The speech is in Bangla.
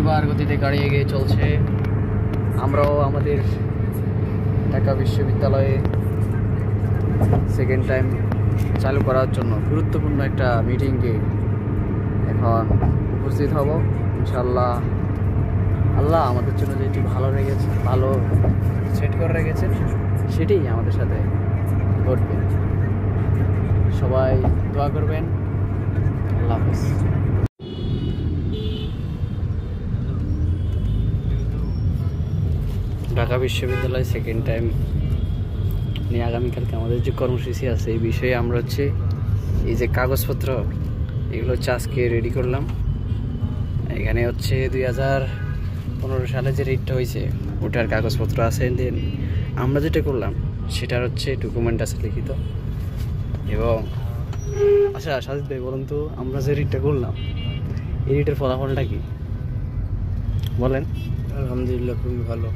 দুর্বার গতিতে গাড়ি এগিয়ে চলছে। আমরাও আমাদের ঢাকা বিশ্ববিদ্যালয়ে সেকেন্ড টাইম চালু করার জন্য গুরুত্বপূর্ণ একটা মিটিংয়ে এখন উপস্থিত হব। ইনশাআল্লাহ আল্লাহ আমাদের জন্য যেটি ভালো রেখেছে, ভালো সেট করে রেখেছেন, সেটাই আমাদের সাথে ঘটবে। সবাই দোয়া করবেন। আল্লাহ হাফেজ। ঢাকা বিশ্ববিদ্যালয় সেকেন্ড টাইম নিয়ে আগামীকালকে আমাদের যে কর্মসূচি আছে এই বিষয়ে আমরা এই যে কাগজপত্র এগুলো আজকে রেডি করলাম। এখানে 2015 সালে যে রেটটা হয়েছে ওটার কাগজপত্র আছে। দেন আমরা যেটা করলাম সেটার ডকুমেন্ট আছে লিখিত। এবং আচ্ছা সাজিদ ভাই বলুন তো, আমরা যে রেটটা করলাম এই রেটের ফলাফলটা কি বলেন? আলহামদুলিল্লাহ খুবই ভালো।